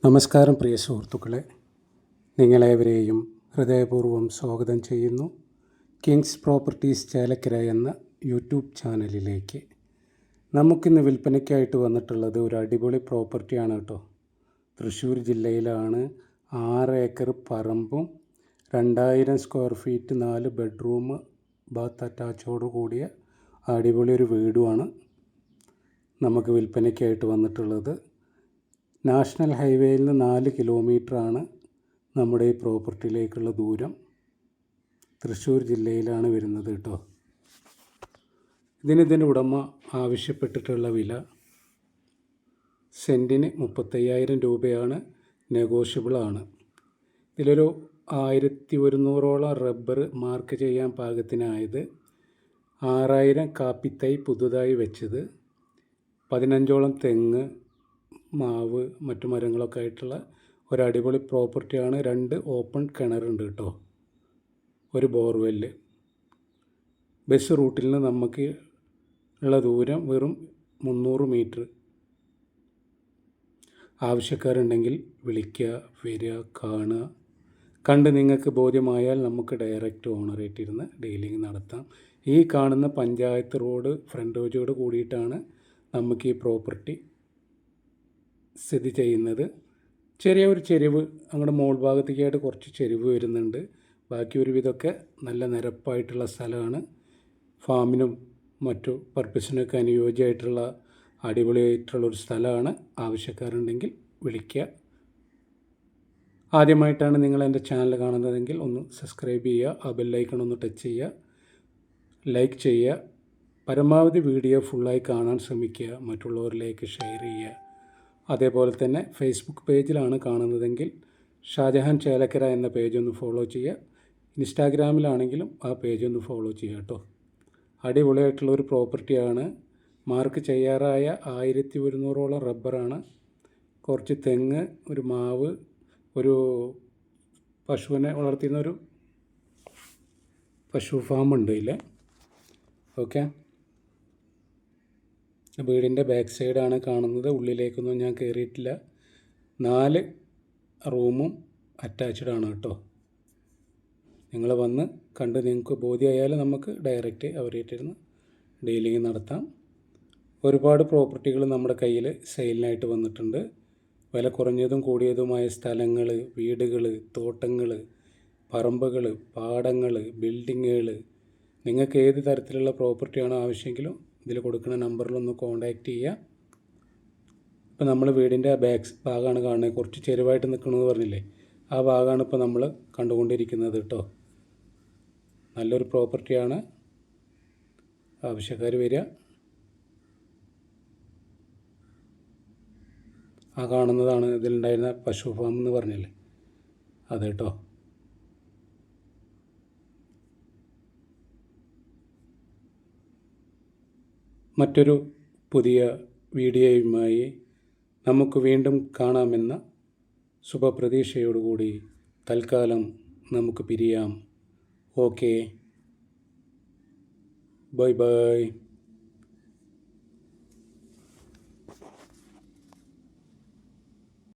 നമസ്കാരം പ്രിയ സുഹൃത്തുക്കളെ, നിങ്ങളേവരെയും ഹൃദയപൂർവ്വം സ്വാഗതം ചെയ്യുന്നു കിങ്സ് പ്രോപ്പർട്ടീസ് ചേലക്കര എന്ന യൂട്യൂബ് ചാനലിലേക്ക്. നമുക്കിന്ന് വിൽപ്പനയ്ക്കായിട്ട് വന്നിട്ടുള്ളത് ഒരു അടിപൊളി പ്രോപ്പർട്ടിയാണ് കേട്ടോ. തൃശ്ശൂർ ജില്ലയിലാണ്. 6 ഏക്കർ പറമ്പും 2000 സ്ക്വയർ ഫീറ്റ് 4 ബെഡ്റൂം ബാത്ത് അറ്റാച്ചോട് കൂടിയ അടിപൊളി ഒരു വീടുമാണ് നമുക്ക് വിൽപ്പനയ്ക്കായിട്ട് വന്നിട്ടുള്ളത്. നാഷണൽ ഹൈവേയിൽ നിന്ന് 4 കിലോമീറ്ററാണ് നമ്മുടെ ഈ പ്രോപ്പർട്ടിയിലേക്കുള്ള ദൂരം. തൃശ്ശൂർ ജില്ലയിലാണ് വരുന്നത് കേട്ടോ. ഇതിൻ്റെ ഉടമ ആവശ്യപ്പെട്ടിട്ടുള്ള വില സെൻറ്റിന് 35,000 രൂപയാണ്. നെഗോഷ്യബിളാണ്. ഇതിലൊരു 1100ഓളം റബ്ബർ മാർക്ക് ചെയ്യാൻ പാകത്തിനായത്, 6000 കാപ്പിത്തൈ പുതുതായി വെച്ചത്, 15ഓളം തെങ്ങ്, മാവ്, മറ്റു മരങ്ങളൊക്കെ ആയിട്ടുള്ള ഒരു അടിപൊളി പ്രോപ്പർട്ടിയാണ്. 2 ഓപ്പൺ കിണറുണ്ട് കേട്ടോ. ഒരു ബോർവെല്ല്. ബസ് റൂട്ടിൽ നിന്ന് നമുക്ക് ഉള്ള ദൂരം വെറും 300 മീറ്റർ. ആവശ്യക്കാരുണ്ടെങ്കിൽ വിളിക്കുക, വരിക, കാണുക. കണ്ട് നിങ്ങൾക്ക് ബോധ്യമായാൽ നമുക്ക് ഡയറക്റ്റ് ഓണറേറ്റിരുന്ന് ഡീലിംഗ് നടത്താം. ഈ കാണുന്ന പഞ്ചായത്ത് റോഡ് ഫ്രണ്ടേജോട് കൂടിയിട്ടാണ് നമുക്ക് ഈ പ്രോപ്പർട്ടി സ്ഥിതി ചെയ്യുന്നത്. ചെറിയ ഒരു ചെരിവ്, അങ്ങോട്ട് മോൾ ഭാഗത്തേക്കായിട്ട് കുറച്ച് ചെരിവ് വരുന്നുണ്ട്. ബാക്കി ഒരുവിധമൊക്കെ നല്ല നിരപ്പായിട്ടുള്ള സ്ഥലമാണ്. ഫാമിനും മറ്റു പർപ്പസിനൊക്കെ അനുയോജ്യമായിട്ടുള്ള അടിപൊളിയായിട്ടുള്ളൊരു സ്ഥലമാണ്. ആവശ്യക്കാരുണ്ടെങ്കിൽ വിളിക്കുക. ആദ്യമായിട്ടാണ് നിങ്ങൾ എൻ്റെ ചാനൽ കാണുന്നതെങ്കിൽ ഒന്ന് സബ്സ്ക്രൈബ് ചെയ്യുക, ആ ബെല്ലൈക്കൺ ഒന്ന് ടച്ച് ചെയ്യുക, ലൈക്ക് ചെയ്യുക. പരമാവധി വീഡിയോ ഫുള്ളായി കാണാൻ ശ്രമിക്കുക, മറ്റുള്ളവരിലേക്ക് ഷെയർ ചെയ്യുക. അതേപോലെ തന്നെ ഫേസ്ബുക്ക് പേജിലാണ് കാണുന്നതെങ്കിൽ ഷാജഹാൻ ചേലക്കര എന്ന പേജ് ഒന്ന് ഫോളോ ചെയ്യുക. ഇൻസ്റ്റാഗ്രാമിലാണെങ്കിലും ആ പേജ് ഒന്ന് ഫോളോ ചെയ്യുക കേട്ടോ. അടിപൊളിയായിട്ടുള്ളൊരു പ്രോപ്പർട്ടിയാണ്. മാർക്ക് ചെയ്യാറായ 1100ഓളം റബ്ബറാണ്, കുറച്ച് തെങ്ങ്, ഒരു മാവ്, ഒരു പശുവിനെ വളർത്തുന്നൊരു പശു ഫാമുണ്ട് ഇതിൽ. ഓക്കെ, വീടിൻ്റെ ബാക്ക് സൈഡാണ് കാണുന്നത്. ഉള്ളിലേക്കൊന്നും ഞാൻ കയറിയിട്ടില്ല. 4 റൂമും അറ്റാച്ച്ഡാണ് കേട്ടോ. നിങ്ങൾ വന്ന് കണ്ട് നിങ്ങൾക്ക് ബോധ്യമായാൽ നമുക്ക് ഡയറക്റ്റ് അവരായിട്ടിരുന്ന് ഡീലിംഗ് നടത്താം. ഒരുപാട് പ്രോപ്പർട്ടികൾ നമ്മുടെ കയ്യിൽ സെയിലിനായിട്ട് വന്നിട്ടുണ്ട്. വില കുറഞ്ഞതും കൂടിയതുമായ സ്ഥലങ്ങൾ, വീടുകൾ, തോട്ടങ്ങൾ, പറമ്പുകൾ, പാടങ്ങൾ, ബിൽഡിങ്ങുകൾ, നിങ്ങൾക്ക് ഏത് തരത്തിലുള്ള പ്രോപ്പർട്ടിയാണോ ആവശ്യമെങ്കിലും ഇതിൽ കൊടുക്കുന്ന നമ്പറിലൊന്ന് കോൺടാക്റ്റ് ചെയ്യുക. ഇപ്പോൾ നമ്മൾ വീടിൻ്റെ ബാക്ക് ഭാഗമാണ് കാണുന്നത്. കുറച്ച് ചെരുവായിട്ട് നിൽക്കണമെന്ന് പറഞ്ഞില്ലേ, ആ ഭാഗമാണ് ഇപ്പോൾ നമ്മൾ കണ്ടുകൊണ്ടിരിക്കുന്നത് കേട്ടോ. നല്ലൊരു പ്രോപ്പർട്ടിയാണ്. ആവശ്യക്കാർ വരിക. ആ കാണുന്നതാണ് ഇതിലുണ്ടായിരുന്ന പശു ഫാം എന്ന് പറഞ്ഞില്ലേ, അത് കേട്ടോ. മറ്റൊരു പുതിയ വീഡിയോയുമായി നമുക്ക് വീണ്ടും കാണാമെന്ന ശുഭപ്രതീക്ഷയോടുകൂടി തൽക്കാലം നമുക്ക് പിരിയാം. Okay, bye bye.